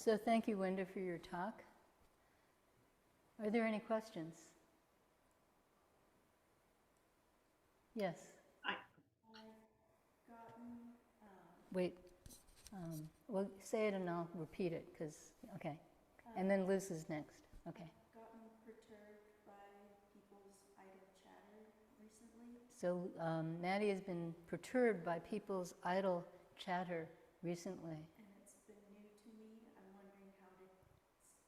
So thank you, Wenda, for your talk. Are there any questions? Yes. Wait. Well, say it and I'll repeat it, because, okay. And then Liz is next. Okay. I've gotten perturbed by people's idle chatter recently. So Maddie has been perturbed by people's idle chatter recently. And it's been new to me. I'm wondering how to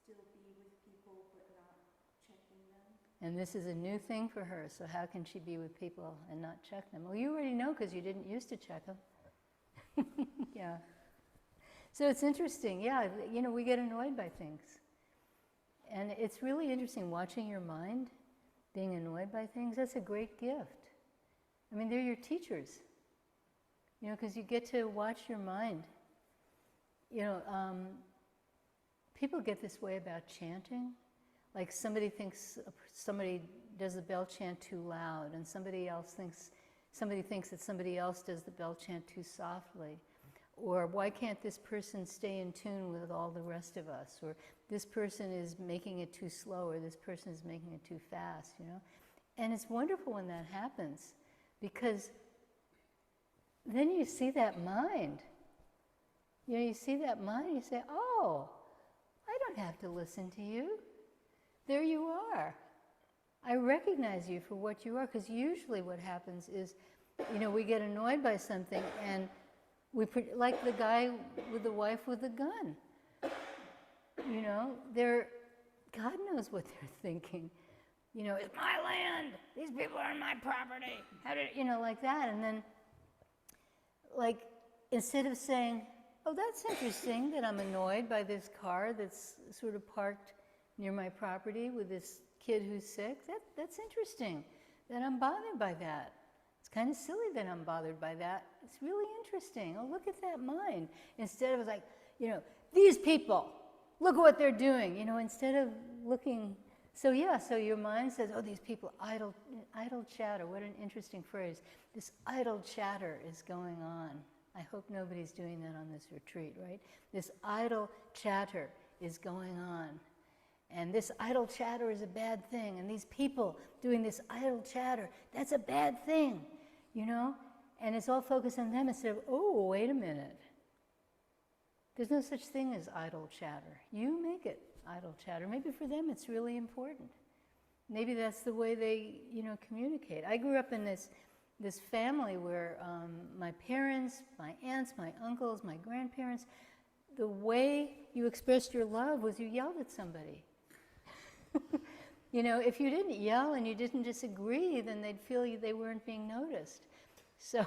still be with people but not checking them. And this is a new thing for her, so how can she be with people and not check them? Well, you already know because you didn't used to check them. Yeah. So it's interesting, yeah, you know, we get annoyed by things. And it's really interesting watching your mind being annoyed by things. That's a great gift. I mean, they're your teachers, you know, because you get to watch your mind. You know, people get this way about chanting. Like somebody does the bell chant too loud, and somebody thinks that somebody else does the bell chant too softly. Or why can't this person stay in tune with all the rest of us? Or this person is making it too slow, or this person is making it too fast, you know? And it's wonderful when that happens, because then you see that mind. You know, you see that mind, you say, oh, I don't have to listen to you. There you are. I recognize you for what you are, because usually what happens is, you know, we get annoyed by something and like the guy with the wife with the gun. You know, God knows what they're thinking. You know, it's my land. These people are on my property. You know, like that. And then, like, instead of saying, oh, that's interesting that I'm annoyed by this car that's sort of parked near my property with this kid who's sick, that's interesting that I'm bothered by that. It's kind of silly that I'm bothered by that. It's really interesting. Oh, look at that mind. Instead of like, you know, these people, look at what they're doing. You know, instead of looking. So yeah, so your mind says, oh, these people, idle chatter. What an interesting phrase. This idle chatter is going on. I hope nobody's doing that on this retreat, right? This idle chatter is going on. And this idle chatter is a bad thing. And these people doing this idle chatter, that's a bad thing, you know? And it's all focused on them instead of, oh, wait a minute. There's no such thing as idle chatter. You make it idle chatter. Maybe for them it's really important. Maybe that's the way they, you know, communicate. I grew up in this family where my parents, my aunts, my uncles, my grandparents, the way you expressed your love was you yelled at somebody. You know, if you didn't yell and you didn't disagree, then they'd feel they weren't being noticed. So,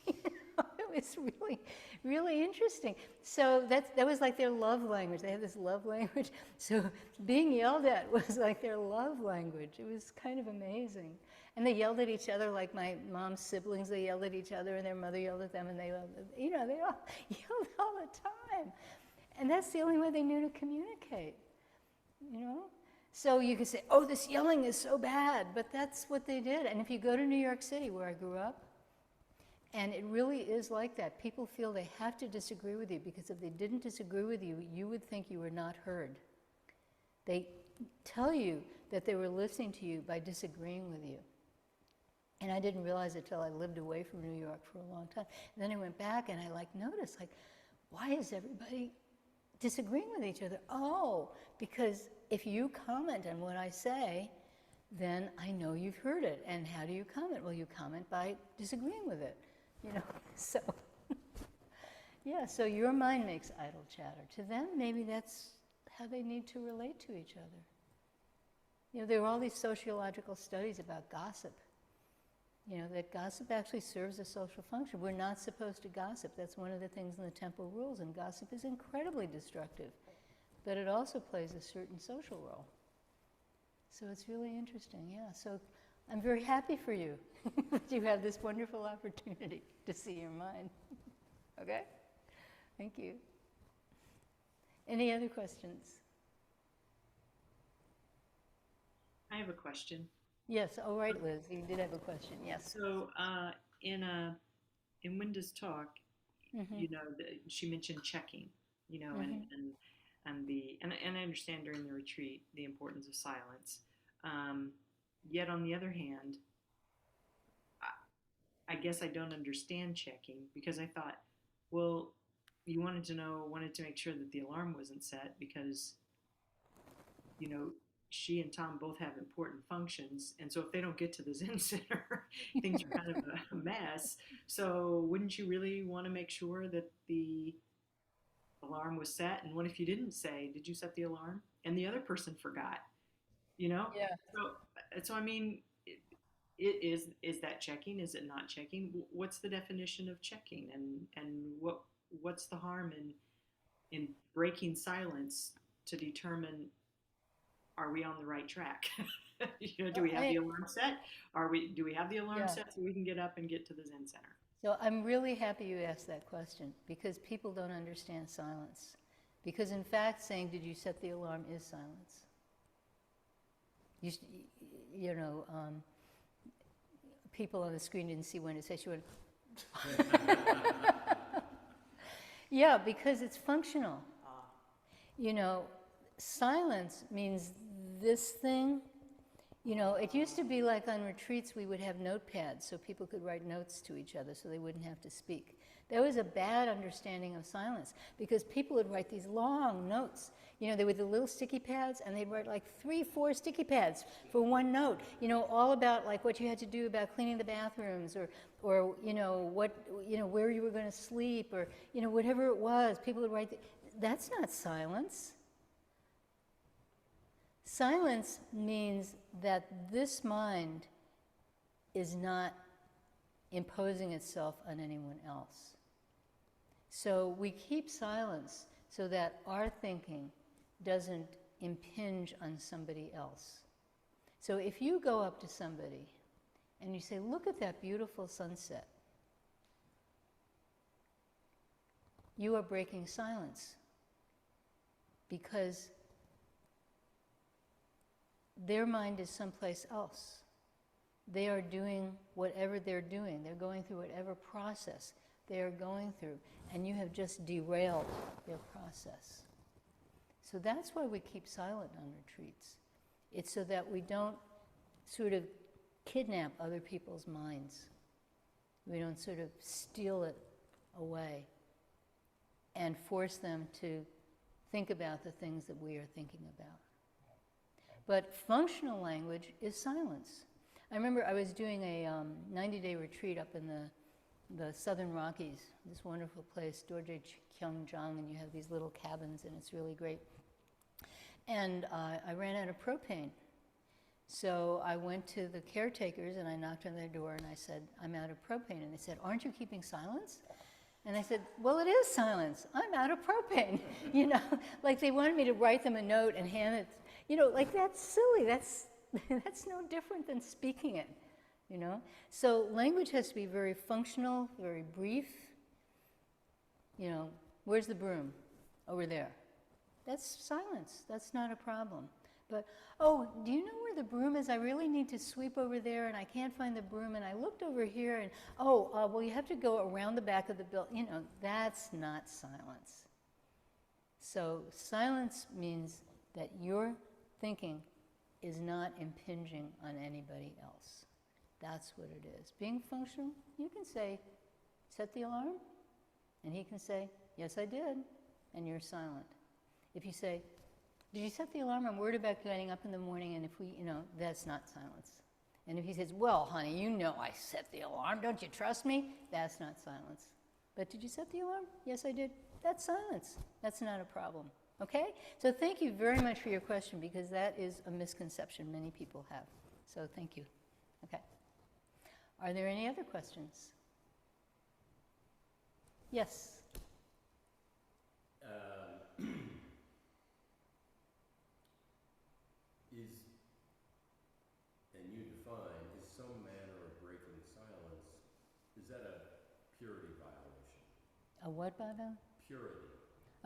you know, it was really, really interesting. So that was like their love language. They had this love language. So being yelled at was like their love language. It was kind of amazing. And they yelled at each other like my mom's siblings. They yelled at each other, and their mother yelled at them, and they all yelled all the time. And that's the only way they knew to communicate, you know? So you could say, oh, this yelling is so bad, but that's what they did. And if you go to New York City, where I grew up, and it really is like that. People feel they have to disagree with you, because if they didn't disagree with you, you would think you were not heard. They tell you that they were listening to you by disagreeing with you. And I didn't realize it till I lived away from New York for a long time. And then I went back and I noticed, why is everybody disagreeing with each other? Oh, because if you comment on what I say, then I know you've heard it. And how do you comment? Well, you comment by disagreeing with it, you know. So, yeah, so your mind makes idle chatter. To them, maybe that's how they need to relate to each other. You know, there are all these sociological studies about gossip. You know, that gossip actually serves a social function. We're not supposed to gossip. That's one of the things in the temple rules, and gossip is incredibly destructive. But it also plays a certain social role. So it's really interesting, yeah. So I'm very happy for you that you have this wonderful opportunity to see your mind. Okay? Thank you. Any other questions? I have a question. Yes, all right, Liz, you did have a question, yes. So in Wenda's talk, you know, she mentioned checking, you know, and and I understand during the retreat the importance of silence. Um, Yet on the other hand, I guess I don't understand checking because I thought, well, you wanted to make sure that the alarm wasn't set because, you know, she and Tom both have important functions, and so if they don't get to the Zen Center, things are kind of a mess. So wouldn't you really want to make sure that the alarm was set? And what if you didn't say, did you set the alarm? And the other person forgot, you know? Yeah. So I mean, it is that checking? Is it not checking? What's the definition of checking? And what's the harm in breaking silence to determine, are we on the right track? Do we have the alarm set? Do we have the alarm Yeah. set so we can get up and get to the Zen Center? So I'm really happy you asked that question because people don't understand silence. Because in fact, saying, did you set the alarm is silence. You, you know, people on the screen didn't see when it said she went, yeah, because it's functional. You know, silence means this thing. You know, it used to be like on retreats we would have notepads so people could write notes to each other so they wouldn't have to speak. There was a bad understanding of silence because people would write these long notes. You know, they were the little sticky pads and they'd write like 3, 4 sticky pads for one note. You know, all about like what you had to do about cleaning the bathrooms or you know, where you were going to sleep or, you know, whatever it was. People would write, that's not silence. Silence means that this mind is not imposing itself on anyone else. So we keep silence so that our thinking doesn't impinge on somebody else. So if you go up to somebody and you say, look at that beautiful sunset, you are breaking silence because their mind is someplace else. They are doing whatever they're doing. They're going through whatever process they are going through, and you have just derailed their process. So that's why we keep silent on retreats. It's so that we don't sort of kidnap other people's minds. We don't sort of steal it away and force them to think about the things that we are thinking about. But functional language is silence. I remember I was doing a 90-day retreat up in the Southern Rockies, this wonderful place, Dorje Kyungjang, and you have these little cabins, and it's really great. And I ran out of propane. So I went to the caretakers, and I knocked on their door, and I said, I'm out of propane. And they said, aren't you keeping silence? And I said, well, it is silence. I'm out of propane. You know, like they wanted me to write them a note and hand it. You know, like that's silly. That's no different than speaking it, you know? So language has to be very functional, very brief. You know, where's the broom? Over there. That's silence. That's not a problem. But, oh, do you know where the broom is? I really need to sweep over there, and I can't find the broom, and I looked over here, and, well, you have to go around the back of the building. You know, that's not silence. So silence means that your thinking is not impinging on anybody else. That's what it is. Being functional, you can say, set the alarm, and he can say, yes, I did, and you're silent. If you say, did you set the alarm? I'm worried about getting up in the morning, and if we, you know, that's not silence. And if he says, well, honey, you know I set the alarm. Don't you trust me? That's not silence. But did you set the alarm? Yes, I did. That's silence. That's not a problem. Okay? So thank you very much for your question, because that is a misconception many people have. So thank you. Okay. Are there any other questions? Yes. And you define, is some manner of breaking silence, is that a purity violation? A what, Baba? Purity.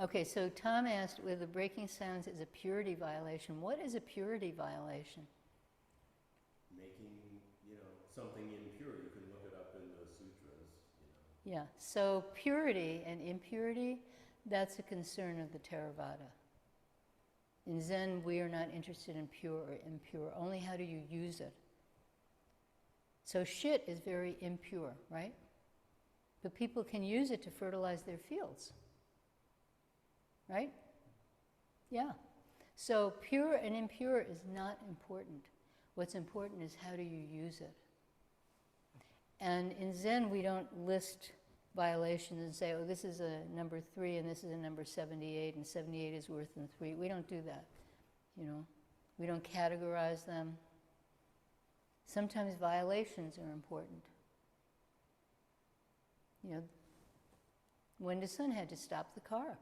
Okay, so Tom asked whether breaking silence is a purity violation. What is a purity violation? Making, you know, something impure. You can look it up in the sutras, you know. Yeah, so purity and impurity, that's a concern of the Theravada. In Zen, we are not interested in pure or impure, only how do you use it. So shit is very impure, right? But people can use it to fertilize their fields, right? Yeah. So pure and impure is not important. What's important is how do you use it. And in Zen, we don't list violations and say, oh, this is a number 3 and this is a number 78 and 78 is worse than 3. We don't do that, you know. We don't categorize them. Sometimes violations are important. You know, Wendy's son had to stop the car.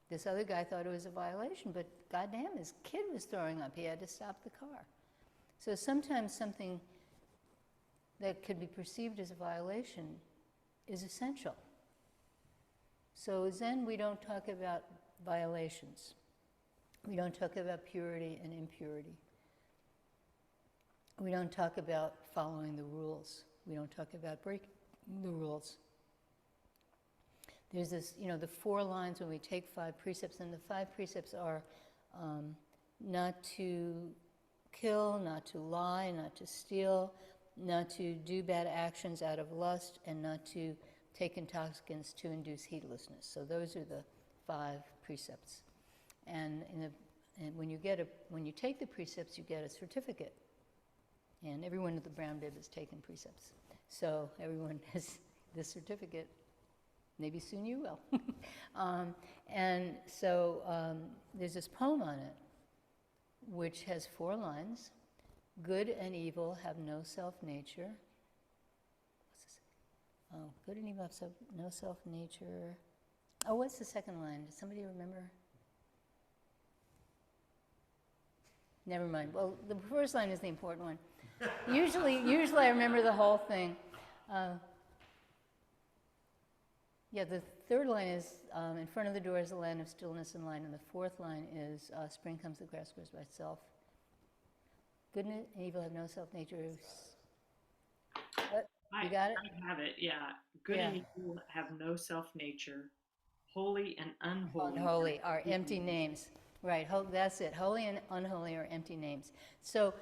This other guy thought it was a violation, but goddamn, his kid was throwing up. He had to stop the car. So sometimes something that could be perceived as a violation is essential. So Zen, we don't talk about violations. We don't talk about purity and impurity. We don't talk about following the rules. We don't talk about breaking the rules. There's this, you know, the 4 lines when we take 5 precepts, and the 5 precepts are not to kill, not to lie, not to steal, not to do bad actions out of lust, and not to take intoxicants to induce heedlessness. So those are the 5 precepts. And when you take the precepts, you get a certificate. And everyone at the brown bib has taken precepts. So everyone has this certificate. Maybe soon you will. And so there's this poem on it, which has 4 lines. Good and evil have no self-nature. What's this? Oh, good and evil have no self-nature. Oh, what's the second line? Does somebody remember? Never mind. Well, the first line is the important one. Usually I remember the whole thing. Yeah, the third line is, in front of the door is the land of stillness and light, and the 4th line is, spring comes, the grass grows by itself. Good and evil have no self-nature. What? You got it? I have it, yeah. Good and evil have no self-nature. Holy and unholy. Unholy are empty names. Right, that's it. Holy and unholy are empty names. So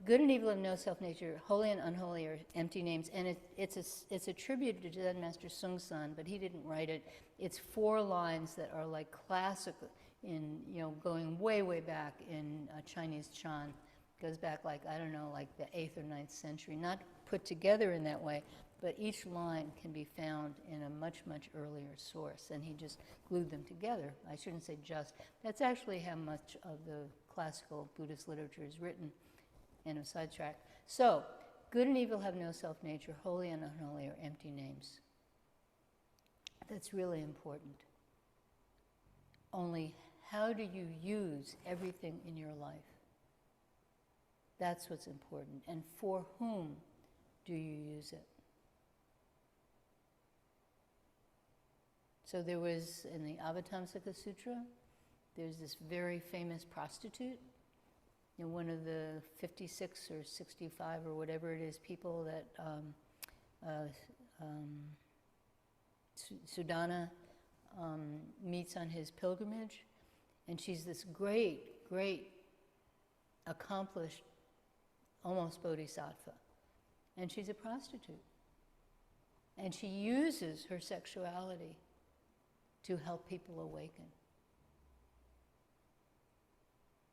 good and evil have no self-nature. Holy and unholy are empty names. And it's attributed to Zen Master Sung San, but he didn't write it. It's 4 lines that are like classic in, you know, going way, way back in Chinese Chan. Goes back like, I don't know, like the 8th or 9th century. Not put together in that way, but each line can be found in a much, much earlier source. And he just glued them together. I shouldn't say just. That's actually how much of the classical Buddhist literature is written. And a sidetrack. So, good and evil have no self-nature. Holy and unholy are empty names. That's really important. Only how do you use everything in your life? That's what's important. And for whom do you use it? So there was, in the Avatamsaka Sutra, there's this very famous prostitute. You know, one of the 56 or 65 or whatever it is people that Sudana meets on his pilgrimage. And she's this great, great, accomplished, almost bodhisattva. And she's a prostitute. And she uses her sexuality to help people awaken.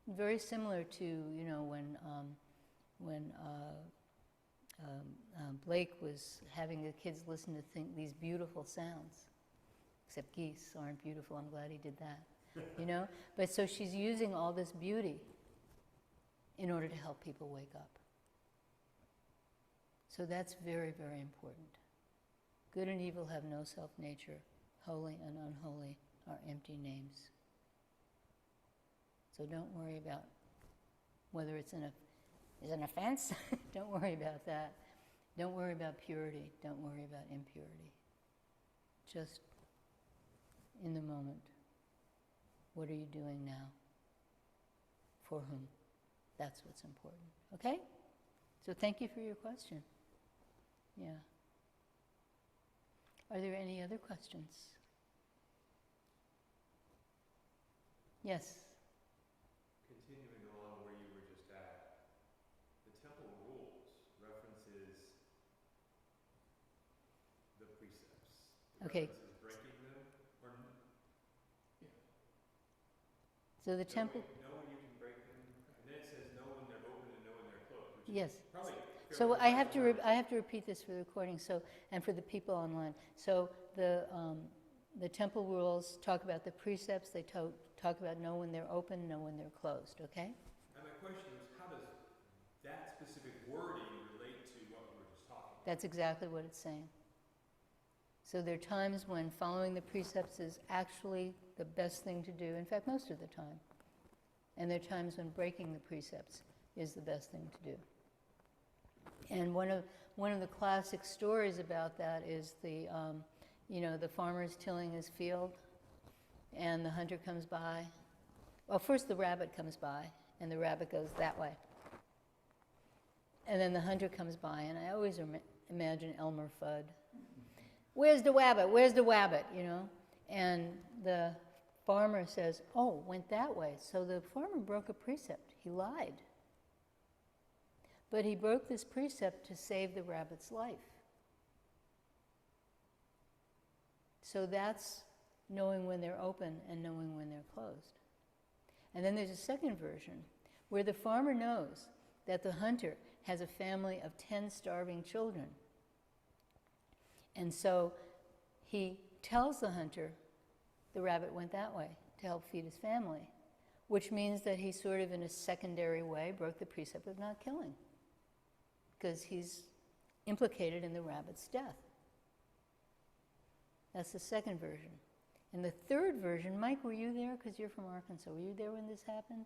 Very similar to, you know, when Blake was having the kids listen to these beautiful sounds. Except geese aren't beautiful. I'm glad he did that. You know? But so she's using all this beauty in order to help people wake up. So that's very, very important. Good and evil have no self-nature. Holy and unholy are empty names. So don't worry about whether it's an offense. Don't worry about that. Don't worry about purity. Don't worry about impurity. Just in the moment. What are you doing now? For whom? That's what's important. Okay? So thank you for your question. Yeah. Are there any other questions? Yes. Okay. Is breaking them, or So the temple, know when you can break them, and then it says know when they're open and know when they're closed, which yes. is probably So fairly I have to precise. I have to repeat this for the recording. So and for the people online. So the temple rules talk about the precepts. They talk about know when they're open, know when they're closed. Okay. And my question was, how does that specific wording relate to what we were just talking about? That's exactly what it's saying. So there are times when following the precepts is actually the best thing to do. In fact, most of the time. And there are times when breaking the precepts is the best thing to do. And one of the classic stories about that is the farmer's tilling his field, and the hunter comes by. Well, first the rabbit comes by, and the rabbit goes that way. And then the hunter comes by, and I always imagine Elmer Fudd. Where's the wabbit? Where's the wabbit? And the farmer says, oh, went that way. So the farmer broke a precept. He lied. But he broke this precept to save the rabbit's life. So that's knowing when they're open and knowing when they're closed. And then there's a second version where the farmer knows that the hunter has a family of 10 starving children. And so he tells the hunter the rabbit went that way to help feed his family, which means that he sort of in a secondary way broke the precept of not killing because he's implicated in the rabbit's death. That's the second version. And the third version, Mike, were you there? Because you're from Arkansas. Were you there when this happened?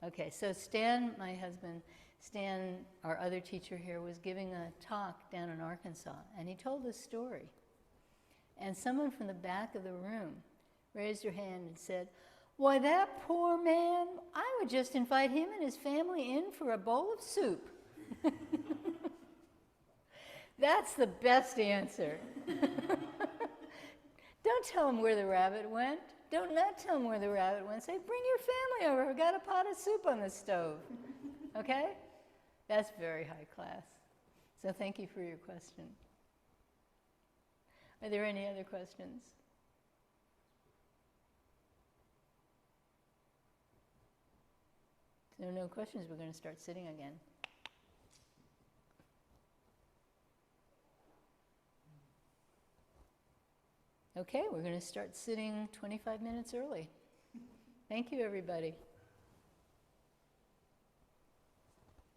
Okay, so Stan, my husband, Stan, our other teacher here, was giving a talk down in Arkansas, and he told this story. And someone from the back of the room raised her hand and said, why, that poor man, I would just invite him and his family in for a bowl of soup. That's the best answer. Don't tell him where the rabbit went. Don't not tell him where the rabbit went. Say, bring your family over. I've got a pot of soup on the stove. Okay? That's very high class. So thank you for your question. Are there any other questions? If there are no questions, we're going to start sitting again. Okay, we're going to start sitting 25 minutes early. Thank you, everybody.